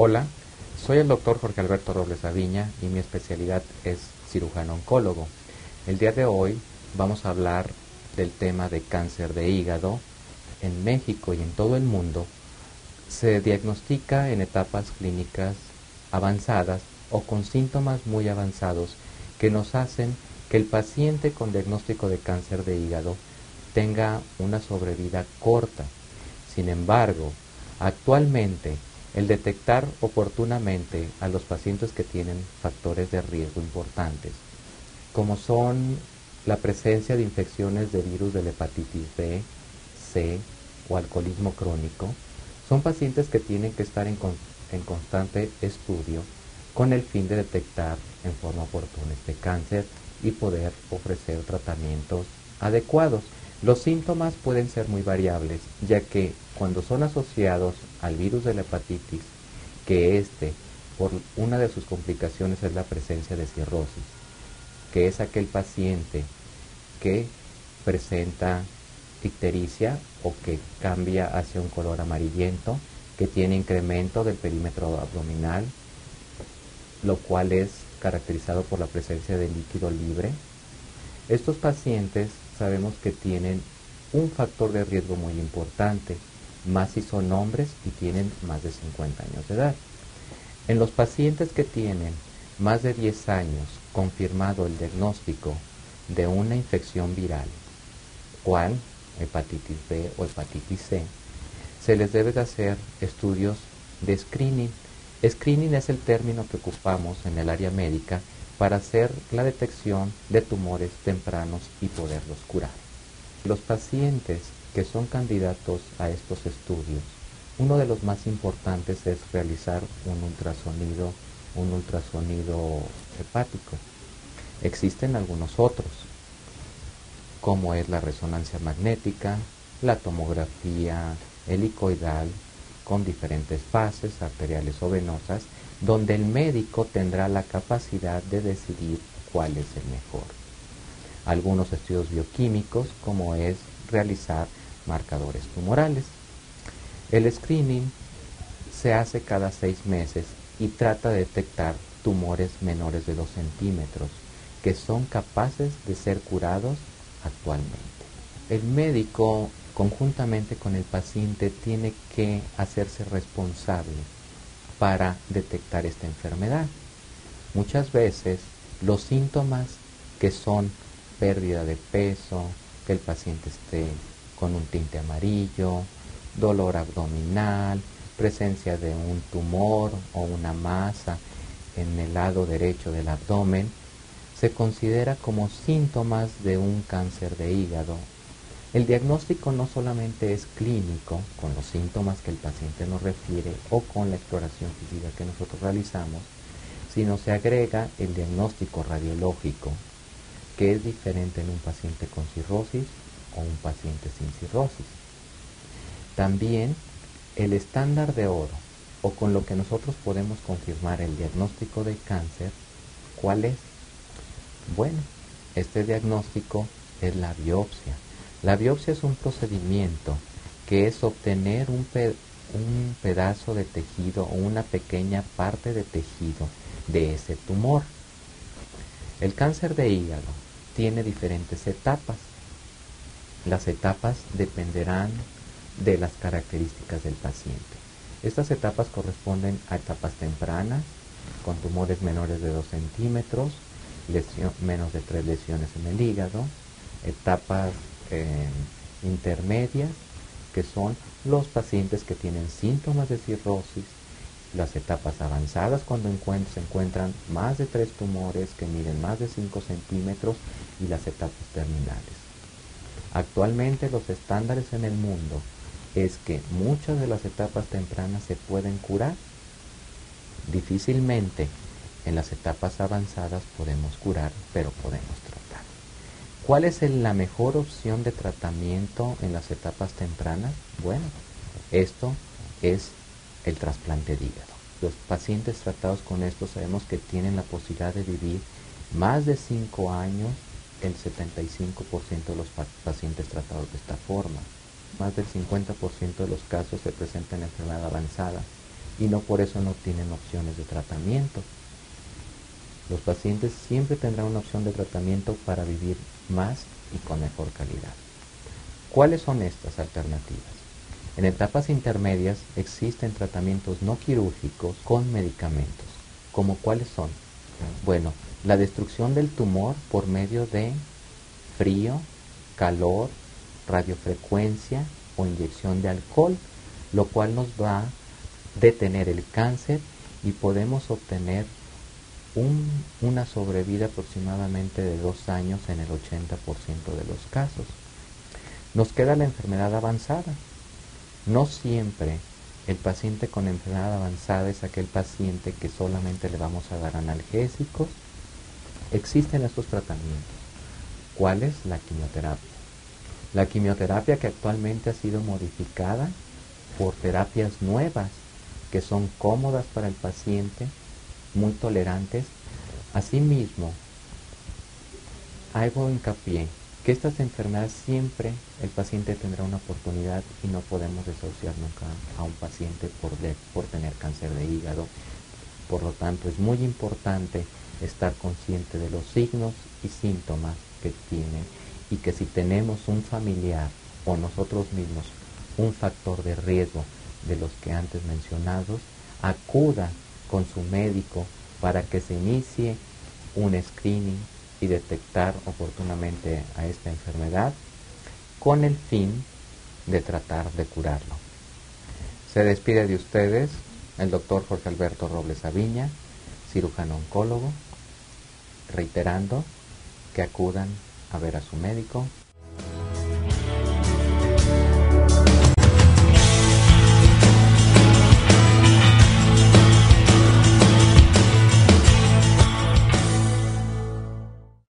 Hola, soy el doctor Jorge Alberto Robles Aviña y mi especialidad es cirujano oncólogo. El día de hoy vamos a hablar del tema de cáncer de hígado. En México y en todo el mundo se diagnostica en etapas clínicas avanzadas o con síntomas muy avanzados que nos hacen que el paciente con diagnóstico de cáncer de hígado tenga una sobrevida corta. Sin embargo, actualmente el detectar oportunamente a los pacientes que tienen factores de riesgo importantes, como son la presencia de infecciones de virus de la hepatitis B, C o alcoholismo crónico, son pacientes que tienen que estar en constante estudio con el fin de detectar en forma oportuna este cáncer y poder ofrecer tratamientos adecuados. Los síntomas pueden ser muy variables, ya que cuando son asociados al virus de la hepatitis, que por una de sus complicaciones es la presencia de cirrosis, que es aquel paciente que presenta ictericia o que cambia hacia un color amarillento, que tiene incremento del perímetro abdominal, lo cual es caracterizado por la presencia de líquido libre. Estos pacientes sabemos que tienen un factor de riesgo muy importante, más si son hombres y tienen más de 50 años de edad. En los pacientes que tienen más de 10 años confirmado el diagnóstico de una infección viral, cual hepatitis B o hepatitis C, se les debe de hacer estudios de screening. Screening es el término que ocupamos en el área médica para hacer la detección de tumores tempranos y poderlos curar. Los pacientes que son candidatos a estos estudios, uno de los más importantes es realizar un ultrasonido hepático. Existen algunos otros, como es la resonancia magnética, la tomografía helicoidal con diferentes fases arteriales o venosas, donde el médico tendrá la capacidad de decidir cuál es el mejor. Algunos estudios bioquímicos, como es realizar marcadores tumorales. El screening se hace cada 6 meses y trata de detectar tumores menores de 2 centímetros que son capaces de ser curados actualmente. El médico, conjuntamente con el paciente, tiene que hacerse responsable para detectar esta enfermedad. Muchas veces los síntomas que son pérdida de peso, que el paciente esté con un tinte amarillo, dolor abdominal, presencia de un tumor o una masa en el lado derecho del abdomen, se considera como síntomas de un cáncer de hígado. El diagnóstico no solamente es clínico, con los síntomas que el paciente nos refiere o con la exploración física que nosotros realizamos, sino se agrega el diagnóstico radiológico, que es diferente en un paciente con cirrosis o un paciente sin cirrosis. También el estándar de oro, o con lo que nosotros podemos confirmar el diagnóstico de cáncer, ¿cuál es? Bueno, este diagnóstico es la biopsia. La biopsia es un procedimiento que es obtener un pedazo de tejido o una pequeña parte de tejido de ese tumor. El cáncer de hígado tiene diferentes etapas. Las etapas dependerán de las características del paciente. Estas etapas corresponden a etapas tempranas, con tumores menores de 2 centímetros, menos de 3 lesiones en el hígado, etapas intermedias, que son los pacientes que tienen síntomas de cirrosis, las etapas avanzadas cuando se encuentran más de 3 tumores que miden más de 5 centímetros y las etapas terminales. Actualmente los estándares en el mundo es que muchas de las etapas tempranas se pueden curar. Difícilmente en las etapas avanzadas podemos curar, pero podemos tratar. ¿Cuál es la mejor opción de tratamiento en las etapas tempranas? Bueno, esto es el trasplante de hígado. Los pacientes tratados con esto sabemos que tienen la posibilidad de vivir más de 5 años, el 75% de los pacientes tratados de esta forma. Más del 50% de los casos se presentan en enfermedad avanzada y no por eso no tienen opciones de tratamiento. Los pacientes siempre tendrán una opción de tratamiento para vivir más y con mejor calidad. ¿Cuáles son estas alternativas? En etapas intermedias existen tratamientos no quirúrgicos con medicamentos. ¿Cómo cuáles son? Bueno, la destrucción del tumor por medio de frío, calor, radiofrecuencia o inyección de alcohol, lo cual nos va a detener el cáncer y podemos obtener una sobrevida aproximadamente de 2 años en el 80% de los casos. Nos queda la enfermedad avanzada. No siempre el paciente con enfermedad avanzada es aquel paciente que solamente le vamos a dar analgésicos. Existen estos tratamientos. ¿Cuál es? La quimioterapia. La quimioterapia que actualmente ha sido modificada por terapias nuevas que son cómodas para el paciente, muy tolerantes. Asimismo, hago hincapié que estas enfermedades siempre el paciente tendrá una oportunidad y no podemos desahuciar nunca a un paciente por tener cáncer de hígado. Por lo tanto, es muy importante estar consciente de los signos y síntomas que tiene y que si tenemos un familiar o nosotros mismos un factor de riesgo de los que antes mencionados, acuda con su médico para que se inicie un screening y detectar oportunamente a esta enfermedad con el fin de tratar de curarlo. Se despide de ustedes el doctor Jorge Alberto Robles Aviña, cirujano oncólogo, reiterando que acudan a ver a su médico